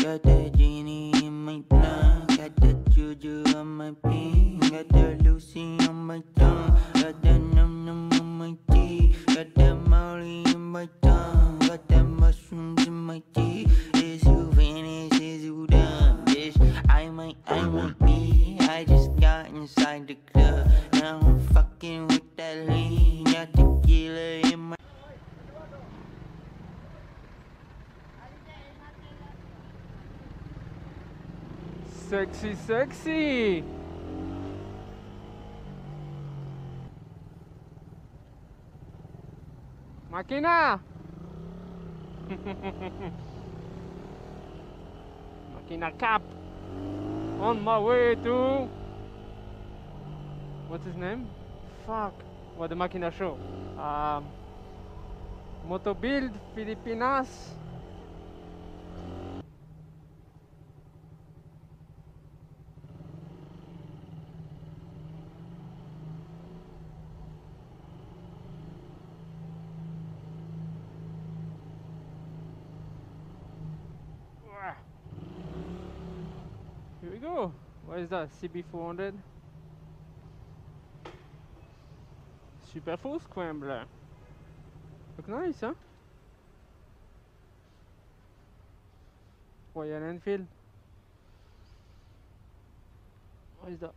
Got that genie in my blood, got that juju on my pin, got that Lucy on my tongue, got that num num on my teeth, got that molly in my tongue, got that mushrooms in my teeth. Is you finished? Is you done? Bitch, I might be. I just got inside the club. Now I'm fucking with that lean. Got tequila in my. Sexy, sexy. Makina. Makina cap. On my way to. What's his name? Fuck. What the Makina show? Moto build Pilipinas. Here we go. What is that? CB400? Super full scrambler. Look nice, huh? Royal Enfield. What is that?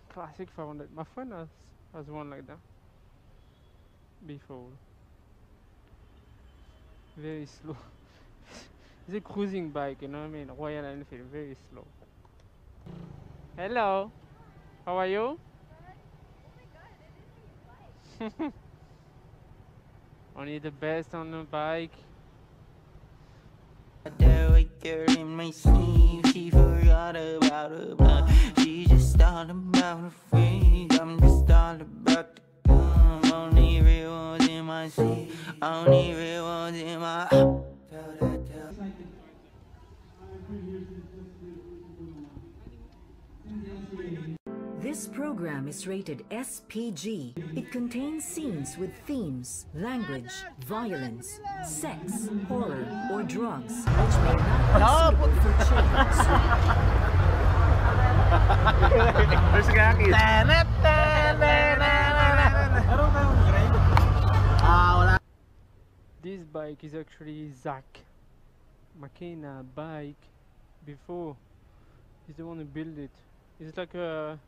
Classic 500. My friend has one like that before. Very slow. It's a cruising bike, you know what I mean? Royal Enfield, very slow. Hello, how are you? Only the best on the bike. That white girl in my sleeve, she forgot about her blood. She just thought about her freak. I'm just all about to come. Only real ones in my sleep. Only real ones in my. This program is rated SPG. It contains scenes with themes, language, violence, sex, horror, or drugs, which may not be suitable for children. This bike is actually Zach Makina bike before. He's the one who built it. It's like a,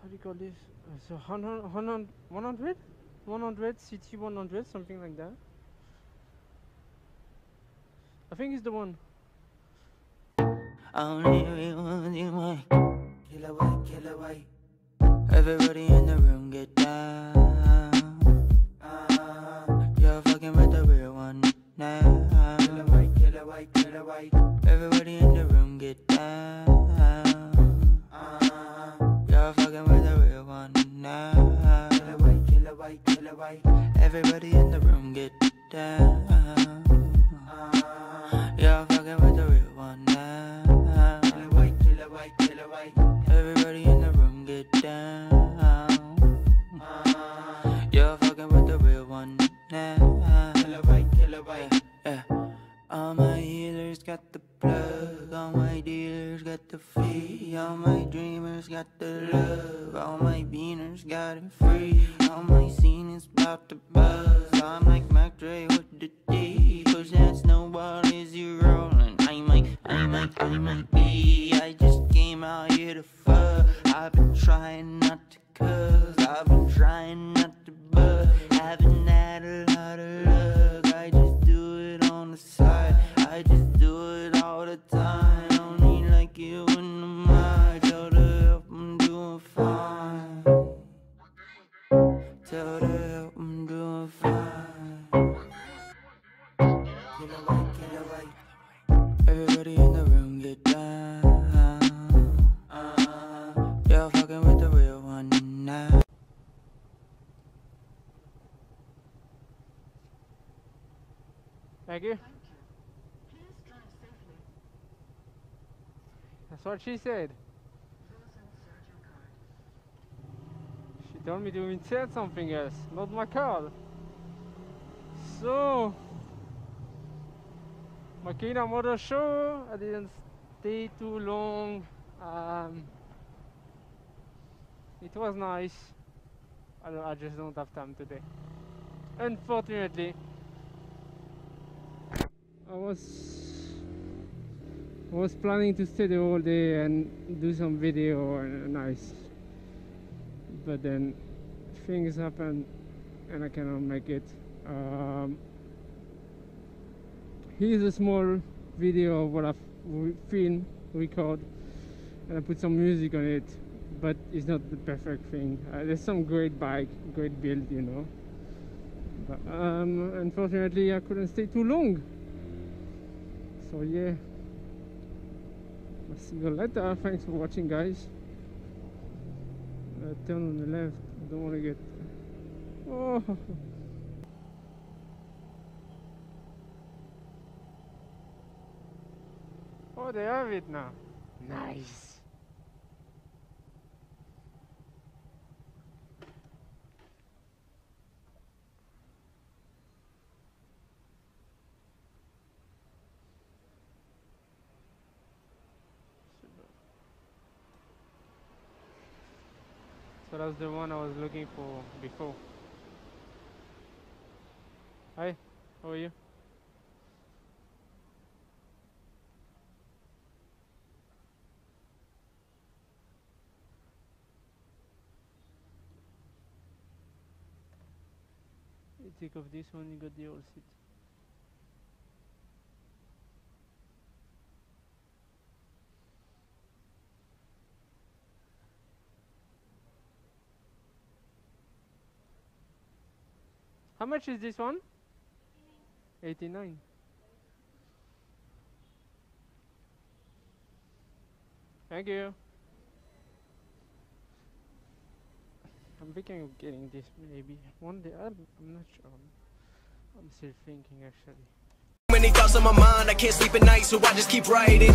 how do you call this? It's a 100 CT 100, something like that. I think it's the one. Everybody in the room get down. You're fucking with the real one now. Everybody in the room get down. You're fucking with the real one now. Everybody in the room get down. You're fucking with the real one now. Everybody in the room get down. You're fucking with the real one now. Yeah. All my healers got the plug, all my dealers got the fee, all my dreamers got the love, all my beaners got it free, all my scene is about to buzz. I'm like Mac Dre with the D, push that snowball as you rolling. I might be. I just came out here to fuck. I've been trying not to cuss, I've been trying not to buzz. Haven't had a lot of luck. I just do it on the side. I just do it all the time. Only like you in the mind. Tell the help I'm doing fine. Tell the help I'm doing fine. Everybody in the room get down. You're fucking with the real one now. Thank you. That's what she said. She told me to insert something else, not my card. So Makina Motor Show. I didn't stay too long. It was nice. I just don't have time today. Unfortunately, I was planning to stay the whole day and do some video and nice, but then things happen and I cannot make it. Here's a small video of what I've record, and I put some music on it, but it's not the perfect thing. There's some great bike, great build, you know, but unfortunately I couldn't stay too long. So yeah, I'll see you later. Thanks for watching, guys. Turn on the left. I don't want to get... Oh. Oh, they have it now. Nice. So that's the one I was looking for before. Hi, how are you? You take off this one, you got the old seat. How much is this one? 89. Thank you. I'm thinking of getting this maybe one day. I'm not sure. I'm still thinking actually. Many thoughts on my mind, I can't sleep at night, so I just keep writing.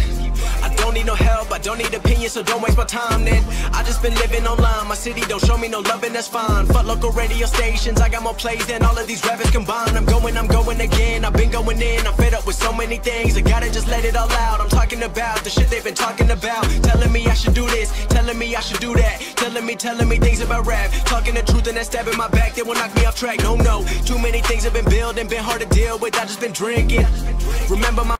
I don't need no help, I don't need opinions, so don't waste my time then. I just been living online, my city don't show me no love and that's fine. Fuck local radio stations, I got more plays than all of these rappers combined. I'm going again, I've been going in, I'm fed up with so many things. I gotta just let it all out, I'm talking about the shit they've been talking about. Telling me I should do this, telling me I should do that. Telling me things about rap. Talking the truth and that stab in my back, they will knock me off track. No, too many things have been building, been hard to deal with, I just been drinking. Remember my